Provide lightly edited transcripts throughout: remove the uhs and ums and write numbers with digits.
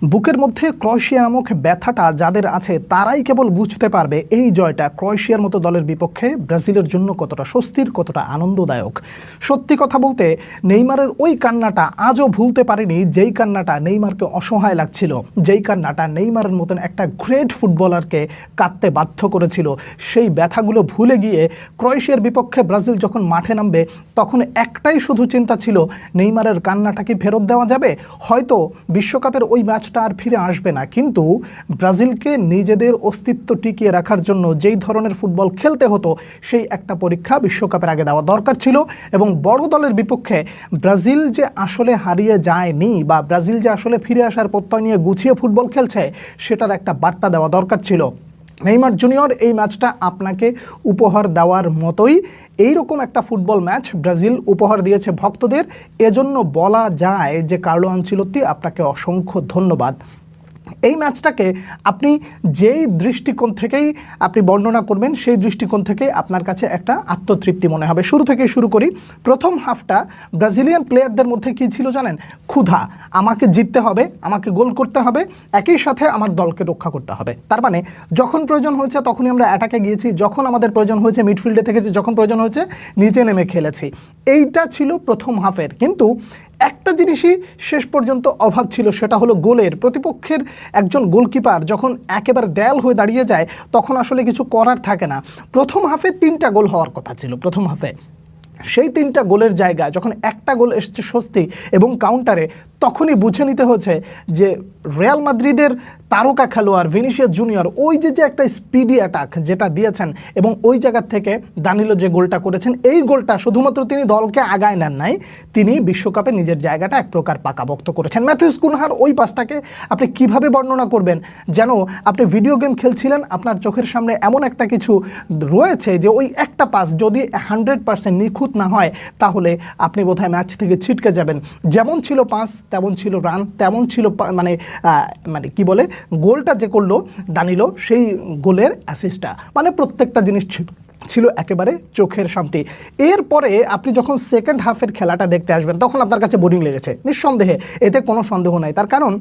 বুকের মধ্যে ক্রোয়েশিয়া নামক ব্যথাটা যাদের আছে তারাই কেবল বুঝতে পারবে এই জয়টা ক্রোয়েশিয়ার মতো দলের বিপক্ষে ব্রাজিলের জন্য কতটা স্বস্তির, কতটা আনন্দদায়ক। সত্যি কথা বলতে নেইমারের ওই কান্নাটা আজও ভুলতে পারেনি, যেই কান্নাটা নেইমারকে অসহায় লাগছিল, যেই কান্নাটা নেইমারের মতন একটা গ্রেট ফুটবলারকে কাঁদতে বাধ্য করেছিল। সেই ব্যথাগুলো ভুলে গিয়ে ক্রোয়েশিয়ার বিপক্ষে ব্রাজিল যখন মাঠে নামবে তখন একটাই শুধু চিন্তা ছিল, নেইমারের কান্নাটা কি ফেরত দেওয়া যাবে? হয়তো বিশ্বকাপের ওই ম্যাচটা আর ফিরে আসবে না, কিন্তু ব্রাজিলকে নিজেদের অস্তিত্ব টিকিয়ে রাখার জন্য যেই ধরনের ফুটবল খেলতে হতো সেই একটা পরীক্ষা বিশ্বকাপের আগে দেওয়া দরকার ছিল। এবং বড় দলের বিপক্ষে ব্রাজিল যে আসলে হারিয়ে যায়নি বা ব্রাজিল যে আসলে ফিরে আসার প্রত্যয় নিয়ে গুছিয়ে ফুটবল খেলছে সেটার একটা বার্তা দেওয়া দরকার ছিল। নেইমার জুনিয়র, এই ম্যাচটা আপনাকে উপহার দেওয়ার মতোই এইরকম একটা ফুটবল ম্যাচ ব্রাজিল উপহার দিয়েছে ভক্তদের। এজন্য বলা যায় যে কার্লো আনচেলত্তি, আপনাকে অসংখ্য ধন্যবাদ। এই ম্যাচটাকে আপনি যেই দৃষ্টিকোণ থেকেই আপনি বর্ণনা করবেন সেই দৃষ্টিকোণ থেকে আপনার কাছে একটা আত্মতৃপ্তি মনে হবে। শুরু থেকে শুরু করি। প্রথম হাফটা ব্রাজিলিয়ান প্লেয়ারদের মধ্যে কী ছিল জানেন? ক্ষুধা। আমাকে জিততে হবে, আমাকে গোল করতে হবে, একই সাথে আমার দলকে রক্ষা করতে হবে। তার মানে যখন প্রয়োজন হয়েছে তখনই আমরা অ্যাটাকে গিয়েছি, যখন আমাদের প্রয়োজন হয়েছে মিডফিল্ডে থেকেছি, যখন প্রয়োজন হয়েছে নিচে নেমে খেলেছি। এইটা ছিল প্রথম হাফের। কিন্তু একটা জিনিসই শেষ পর্যন্ত অভাব ছিল, সেটা হলো গোলের। প্রতিপক্ষের একজন গোলকিপার যখন একেবারে দেয়াল হয়ে দাঁড়িয়ে যায় তখন আসলে কিছু করার থাকে না। প্রথম হাফে 3টা গোল হওয়ার কথা ছিল প্রথম হাফে। সেই 3টা গোলের জায়গায় যখন একটা গোল এসেছে স্বস্তি এবং কাউন্টারে, তখনই বুঝে নিতে হচ্ছে যে রিয়াল মাদ্রিদের তারকা খেলোয়াড় ভিনিসিয়াস জুনিয়র ওই যে একটা স্পিডি অ্যাটাক যেটা দিয়েছেন এবং ওই জায়গার থেকে দানিলো যে গোলটা করেছেন, এই গোলটা শুধুমাত্র তিনি দলকে আগায় নেন নাই, তিনি বিশ্বকাপে নিজের জায়গাটা এক প্রকার পাকাপোক্ত করেছেন। ম্যাথিউস কুনহার ওই পাসটাকে আপনি কিভাবে বর্ণনা করবেন? যেন আপনি ভিডিও গেম খেলছিলেন, আপনার চোখের সামনে এমন একটা কিছু রয়েছে যে ওই একটা পাস যদি 100% নিখুঁত না হয় তাহলে আপনি বোধহয় ম্যাচ থেকে ছিটকে যাবেন। যেমন ছিল পাস তেমন ছিল রান, তেমন ছিল মানে কি বলে গোলটা যে করলো দানিলো, সেই গোলের অ্যাসিস্টটা, মানে প্রত্যেকটা জিনিস ছিল একেবারে চোখের শান্তি। এরপরে আপনি যখন সেকেন্ড হাফের খেলাটা দেখতে আসবেন তখন আপনার কাছে বোরিং লেগেছে, নিঃসন্দেহে, এতে কোনো সন্দেহ নাই। তার কারণ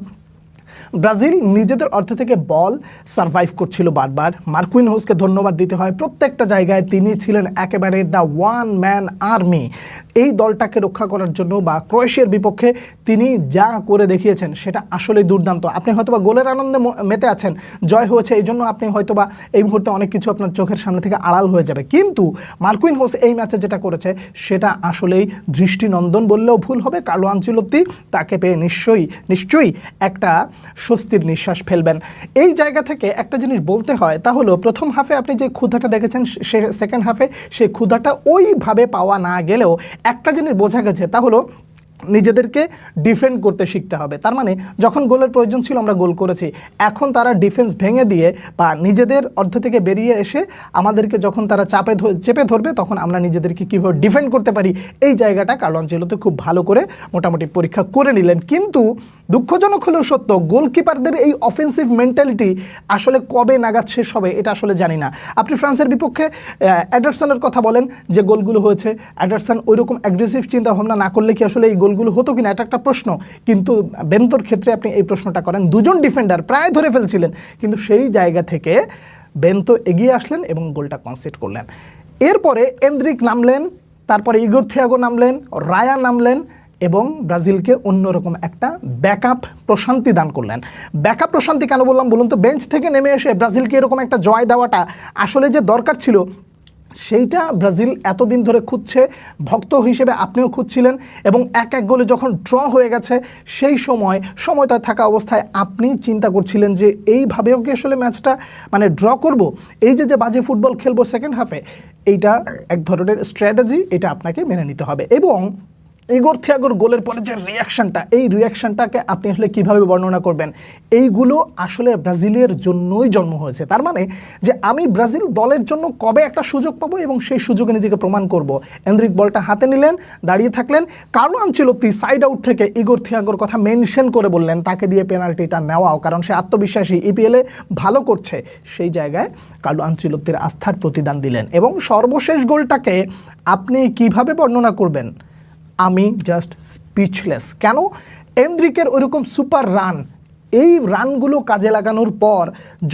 ব্রাজিল নিজেদের অর্থ থেকে বল সারভাইভ করছিল বারবার। মার্কুইনহোসকে ধন্যবাদ দিতে হয়, প্রত্যেকটা জায়গায় তিনি ছিলেন একেবারে দ্য ওয়ান ম্যান আর্মি। এই দলটাকে রক্ষা করার জন্য বা ক্রোয়েশিয়ার বিপক্ষে তিনি যা করে দেখিয়েছেন সেটা আসলে দুর্দান্ত। আপনি হয়তোবা গোলের আনন্দে মেতে আছেন, জয় হয়েছে এই জন্য আপনি হয়তোবা এই মুহূর্তে অনেক কিছু আপনার চোখের সামনে থেকে আড়াল হয়ে যাবে, কিন্তু মার্কুইনহোস এই ম্যাচে যেটা করেছে সেটা আসলেই দৃষ্টিনন্দন বললেও ভুল হবে। কার্লো আনচেলত্তি তাকে পেয়ে নিশ্চয়ই একটা স্বস্তির নিঃশ্বাস ফেলবেন। এই জায়গা থেকে একটা জিনিস বলতে হয়, তা হলো প্রথম হাফে আপনি যে ক্ষুধাটা দেখেছেন সেকেন্ড হাফে সেই ক্ষুধাটা ওইভাবে পাওয়া না গেলেও একটা জিনিস বোঝা গেছে, তা হলো নিজেদেরকে ডিফেন্ড করতে শিখতে হবে। তার মানে যখন গোলের প্রয়োজন ছিল আমরা গোল করেছি, এখন তারা ডিফেন্স ভেঙে দিয়ে বা নিজেদের অর্ধ থেকে বেরিয়ে এসে আমাদেরকে যখন তারা চেপে ধরবে তখন আমরা নিজেদেরকে কীভাবে ডিফেন্ড করতে পারি এই জায়গাটা কার্লো আনচেলত্তি খুব ভালো করে মোটামুটি পরীক্ষা করে নিলেন। কিন্তু দুঃখজনক হলেও সত্য, গোলকিপারদের এই অফেন্সিভ মেন্টালিটি আসলে কবে নাগাদ শেষ হবে এটা আসলে জানি না। আপনি ফ্রান্সের বিপক্ষে এডারসনের কথা বলেন যে গোলগুলো হয়েছে, এডারসন ওইরকম অ্যাগ্রেসিভ চিন্তাভাবনা না করলে কি আসলে এই গোলগুলো হতো কিনা, এটা একটা প্রশ্ন। কিন্তু বেন্তোর ক্ষেত্রে আপনি এই প্রশ্নটা করেন, দুজন ডিফেন্ডার প্রায় ধরে ফেলছিলেন, কিন্তু সেই জায়গা থেকে বেন্তো এগিয়ে আসলেন এবং গোলটা কনসিড করলেন। এরপরে এন্দ্রিক নামলেন, তারপরে ইগোর থিয়াগো নামলেন, রায়া নামলেন এবং ব্রাজিলকে অন্যরকম একটা ব্যাকআপ প্রশান্তি দান করলেন। ব্যাকআপ প্রশান্তি কেন বললাম বলুন তো? বেঞ্চ থেকে নেমে এসে ব্রাজিলকে এরকম একটা জয় দেওয়াটা আসলে যে দরকার ছিল সেইটা ব্রাজিল এতদিন ধরে খুঁজছে, ভক্ত হিসেবে আপনিও খুঁজছিলেন, এবং এক গোলে যখন ড্র হয়ে গেছে সেই সময়টা থাকা অবস্থায় আপনি চিন্তা করছিলেন যে এইভাবেও কি আসলে ম্যাচটা মানে ড্র করব, এই যে বাজে ফুটবল খেলবো সেকেন্ড হাফে, এইটা এক ধরনের স্ট্র্যাটেজি, এটা আপনাকে মেনে নিতে হবে। এবং ইগোর থিয়াগোর গোলের পরে যে রিয়াকশানটা, এই রিয়াকশানটাকে আপনি আসলে কীভাবে বর্ণনা করবেন? এইগুলো আসলে ব্রাজিলের জন্যই জন্ম হয়েছে। তার মানে যে আমি ব্রাজিল দলের জন্য কবে একটা সুযোগ পাবো এবং সেই সুযোগে নিজেকে প্রমাণ করব। এন্দ্রিক বলটা হাতে নিলেন, দাঁড়িয়ে থাকলেন, কার্লো আনচেলত্তি সাইড আউট থেকে ইগোর থিয়াগোর কথা মেনশন করে বললেন তাকে দিয়ে পেনাল্টিটা নেওয়াও, কারণ সে আত্মবিশ্বাসী, ইপিএলে ভালো করছে। সেই জায়গায় কার্লো আনচেলত্তির আস্থার প্রতিদান দিলেন। এবং সর্বশেষ গোলটাকে আপনি কিভাবে বর্ণনা করবেন? আমি জাস্ট স্পিচলেস। কেন? এন্দ্রিকের ওইরকম সুপার রান এই রানগুলো কাজে লাগানোর পর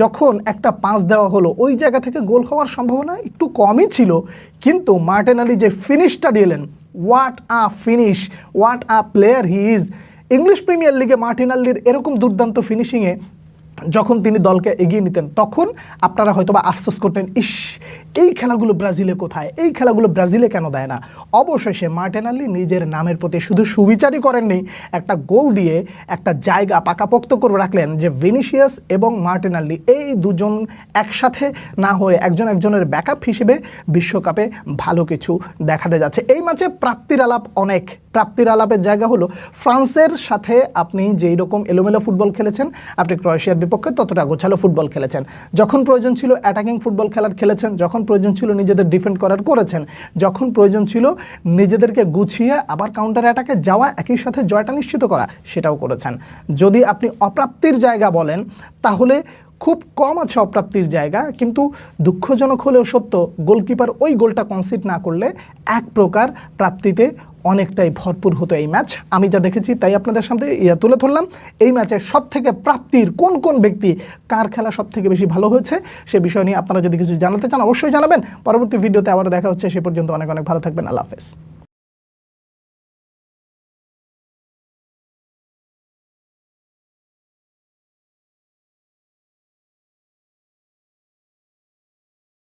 যখন একটা পাস দেওয়া হলো ওই জায়গা থেকে গোল হওয়ার সম্ভাবনা একটু কমই ছিল, কিন্তু মার্টিনেলি যে ফিনিশটা দিলেন, what a finish, what a player he is. English premier লিগে মার্টিনেলির এরকম দুর্দান্ত ফিনিশিংয়ে যখন তিনি দলকে এগিয়ে নিতেন তখন আপনারা হয়তোবা আফসোস করতেন, ইস এই খেলাগুলো ব্রাজিলে কোথায়, এই খেলাগুলো ব্রাজিলে কেন দেয় না। অবশেষে মার্টিনেলি নিজের নামের প্রতি শুধু সুবিচারই করেননি, একটা গোল দিয়ে একটা জায়গা পাকাপোক্ত করে রাখলেন যে ভিনিসিয়াস এবং মার্টিনেলি এই দুজন একসাথে না হয়ে একজন একজনের ব্যাকআপ হিসেবে বিশ্বকাপে ভালো কিছু দেখাতে যাচ্ছে। এই ম্যাচে প্রাপ্তির আলাপ অনেক। প্রাপ্তির আলাপের জায়গা হলো ফ্রান্সের সাথে আপনি যেই রকম এলোমেলো ফুটবল খেলেছেন, আপনি ক্রোয়েশিয়ার বিপক্ষে ততটা গোছালো ফুটবল খেলেছেন। যখন প্রয়োজন ছিল অ্যাটাকিং ফুটবল খেলেছেন, যখন প্রয়োজন ছিল নিজেদের ডিফেন্ড করেছেন, যখন প্রয়োজন ছিল নিজেদেরকে গুছিয়ে আবার কাউন্টার অ্যাটাকে যাওয়া, একই সাথে জয়টা নিশ্চিত করা, সেটাও করেছেন। যদি আপনি অপ্রাপ্তির জায়গা বলেন তাহলে খুব কম আছে অপ্রাপ্তির জায়গা, কিন্তু দুঃখজনক হলেও সত্য গোলকিপার ওই গোলটা কনসিড না করলে এক প্রকার প্রাপ্তিতে অনেকটাই ভরপুর হতো এই ম্যাচ। আমি যা দেখেছি তাই আপনাদের সামনে তুলে ধরলাম। এই ম্যাচে সবথেকে প্রাপ্তির কোন ব্যক্তি, কার খেলা সবথেকে বেশি ভালো হয়েছে সে বিষয় নিয়ে আপনারা যদি কিছু জানাতে চান অবশ্যই জানাবেন। পরবর্তী ভিডিওতে আবার দেখা হচ্ছে, সে পর্যন্ত অনেক ভালো থাকবেন। আল্লাহ হাফেজ।